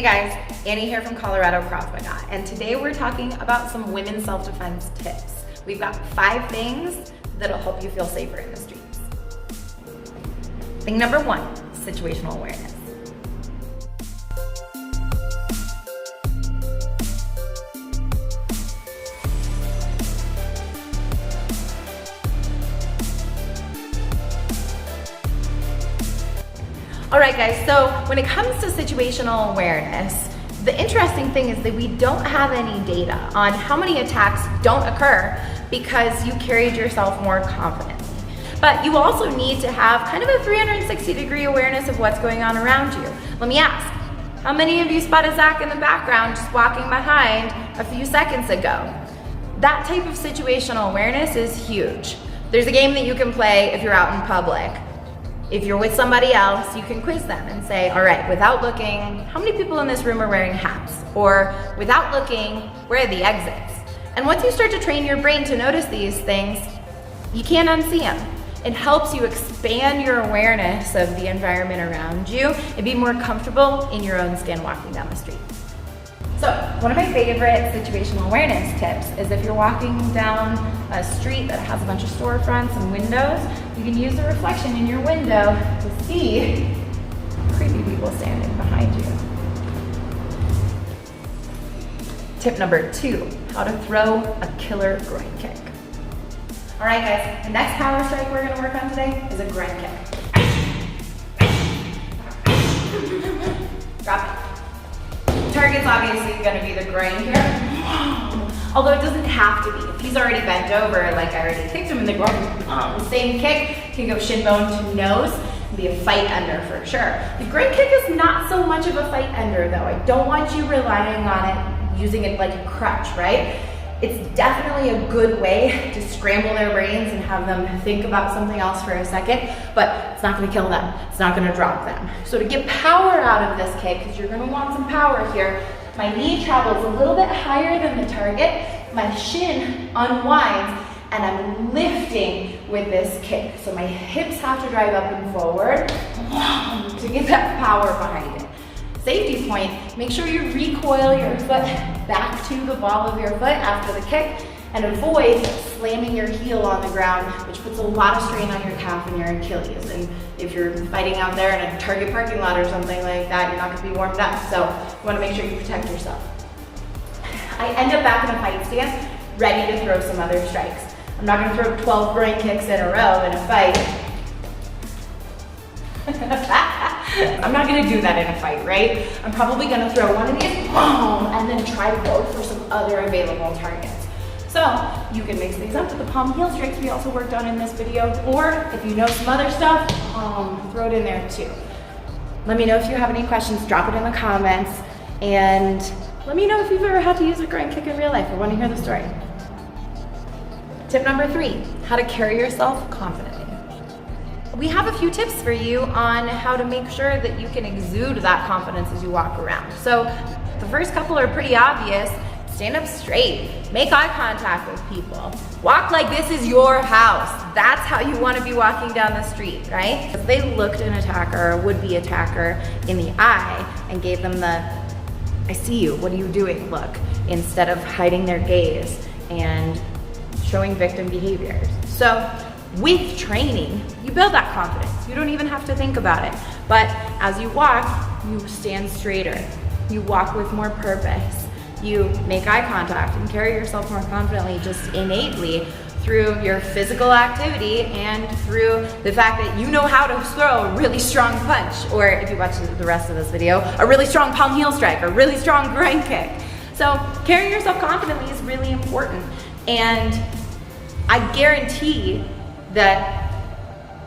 guys, Annie here from Colorado Krav Maga, and today we're talking about some women's self-defense tips. We've got 5 things that'll help you feel safer in the streets. Thing number 1, situational awareness. All right guys, so when it comes to situational awareness, the interesting thing is that we don't have any data on how many attacks don't occur because you carried yourself more confidently. But you also need to have kind of a 360-degree awareness of what's going on around you. Let me ask, how many of you spotted Zach in the background just walking behind a few seconds ago? That type of situational awareness is huge. There's a game that you can play if you're out in public. If you're with somebody else, you can quiz them and say, all right, without looking, how many people in this room are wearing hats? Or without looking, where are the exits? And once you start to train your brain to notice these things, you can't unsee them. It helps you expand your awareness of the environment around you and be more comfortable in your own skin walking down the street. So, one of my favorite situational awareness tips is if you're walking down a street that has a bunch of storefronts and windows, you can use the reflection in your window to see creepy people standing behind you. Tip number 2, how to throw a killer groin kick. All right guys, the next power strike we're gonna work on today is a groin kick. Drop it. Target's obviously going to be the groin here, although it doesn't have to be. If he's already bent over, like I already kicked him in the groin, the same kick can go shin bone to nose and be a fight ender for sure. The groin kick is not so much of a fight ender though. I don't want you relying on it, using it like a crutch, right? It's definitely a good way to scramble their brains and have them think about something else for a second, but it's not gonna kill them. It's not gonna drop them. So to get power out of this kick, because you're gonna want some power here, my knee travels a little bit higher than the target, my shin unwinds, and I'm lifting with this kick. So my hips have to drive up and forward to get that power behind it. Safety point, make sure you recoil your foot back to the ball of your foot after the kick and avoid slamming your heel on the ground, which puts a lot of strain on your calf and your Achilles. And if you're fighting out there in a Target parking lot or something like that, you're not gonna be warmed up. So you wanna make sure you protect yourself. I end up back in a fight stance, ready to throw some other strikes. I'm not gonna throw 12 groin kicks in a row in a fight. I'm not gonna do that in a fight, right? I'm probably gonna throw one of these, and then try to go for some other available targets. So you can mix these up with the palm heel strikes we also worked on in this video, or if you know some other stuff, throw it in there too. Let me know if you have any questions, drop it in the comments, and let me know if you've ever had to use a groin kick in real life. I wanna hear the story. Tip number 3, how to carry yourself confidently. We have a few tips for you on how to make sure that you can exude that confidence as you walk around. So the first couple are pretty obvious. Stand up straight, make eye contact with people. Walk like this is your house. That's how you want to be walking down the street, right? If they looked an attacker or would-be attacker in the eye and gave them the, I see you, what are you doing, look, instead of hiding their gaze and showing victim behaviors. So with training, you build that confidence. You don't even have to think about it. But as you walk, you stand straighter. You walk with more purpose. You make eye contact and carry yourself more confidently just innately through your physical activity and through the fact that you know how to throw a really strong punch, or if you watch the rest of this video, a really strong palm heel strike, or a really strong groin kick. So carrying yourself confidently is really important. And I guarantee that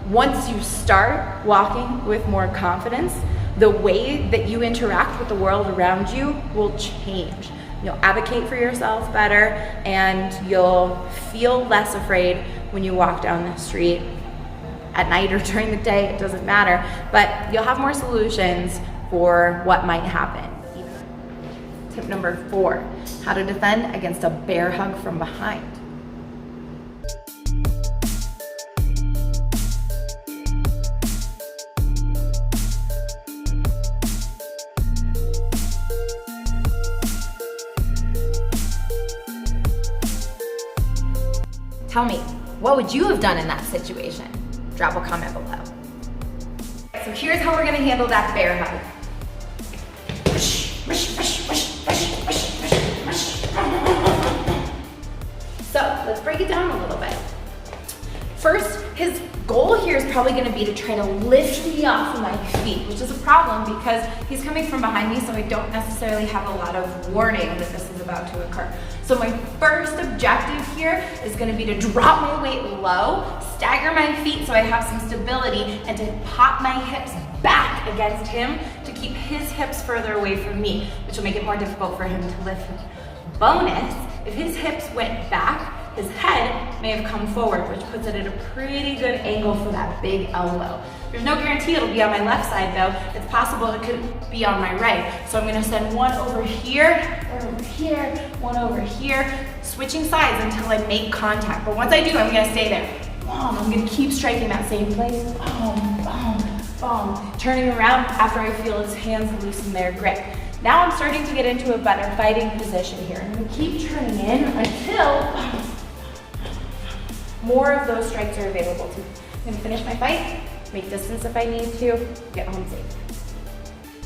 once you start walking with more confidence, the way that you interact with the world around you will change. You'll advocate for yourself better, and you'll feel less afraid when you walk down the street at night or during the day, it doesn't matter, but you'll have more solutions for what might happen. Tip number 4, how to defend against a bear hug from behind. Tell me, what would you have done in that situation? Drop a comment below. So here's how we're gonna handle that bear hug. So let's break it down a little bit. First, his goal here is probably gonna be to try to lift me off of my feet, which is a problem because he's coming from behind me, so I don't necessarily have a lot of warning that this is about to occur. So my first objective here is gonna be to drop my weight low, stagger my feet so I have some stability, and to pop my hips back against him to keep his hips further away from me, which will make it more difficult for him to lift me. Bonus, if his hips went back, his head may have come forward, which puts it at a pretty good angle for that big elbow. There's no guarantee it'll be on my left side though. It's possible it could be on my right. So I'm gonna send one over here, one over here, switching sides until I make contact. But once I do, I'm gonna stay there. I'm gonna keep striking that same place. Turning around after I feel his hands loosen their grip. Now I'm starting to get into a better fighting position here. I'm gonna keep turning in until more of those strikes are available to me. I'm gonna finish my fight, make distance if I need to, get home safe.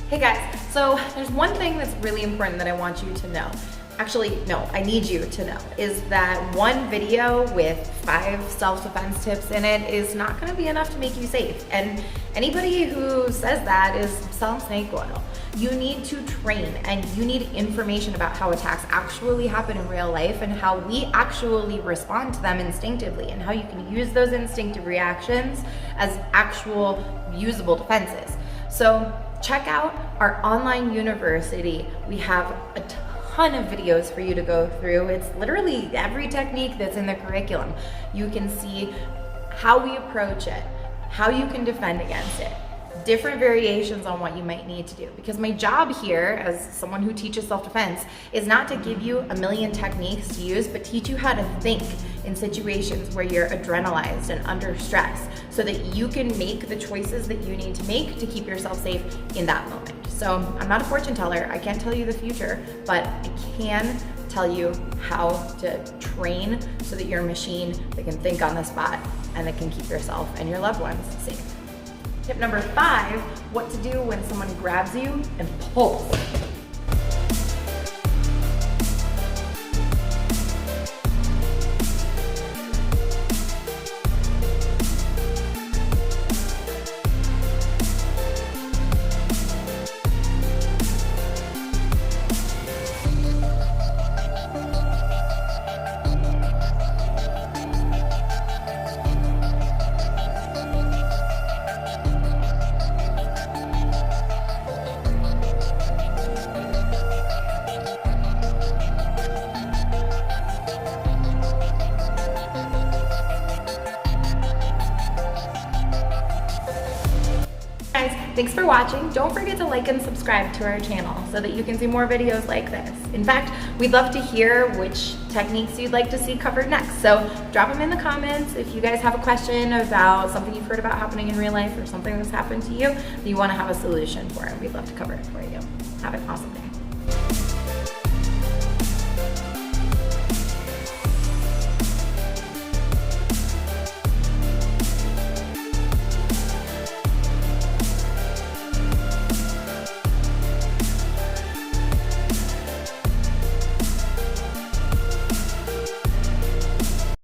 Hey guys, so there's one thing that's really important that I want you to know. Actually, no, I need you to know, is that one video with 5 self-defense tips in it is not gonna be enough to make you safe. And anybody who says that is selling snake oil. You need to train and you need information about how attacks actually happen in real life and how we actually respond to them instinctively and how you can use those instinctive reactions as actual usable defenses. So check out our online university. We have a ton of videos for you to go through. It's literally every technique that's in the curriculum. You can see how we approach it, how you can defend against it, different variations on what you might need to do. Because my job here as someone who teaches self-defense is not to give you a million techniques to use, but teach you how to think in situations where you're adrenalized and under stress so that you can make the choices that you need to make to keep yourself safe in that moment. So I'm not a fortune teller, I can't tell you the future, but I can tell you how to train so that you're a machine that can think on the spot and that can keep yourself and your loved ones safe. Tip number 5, what to do when someone grabs you and pulls. Thanks for watching. Don't forget to like and subscribe to our channel so that you can see more videos like this. In fact, we'd love to hear which techniques you'd like to see covered next. So drop them in the comments if you guys have a question about something you've heard about happening in real life or something that's happened to you that you want to have a solution for it. We'd love to cover it for you. Have an awesome day.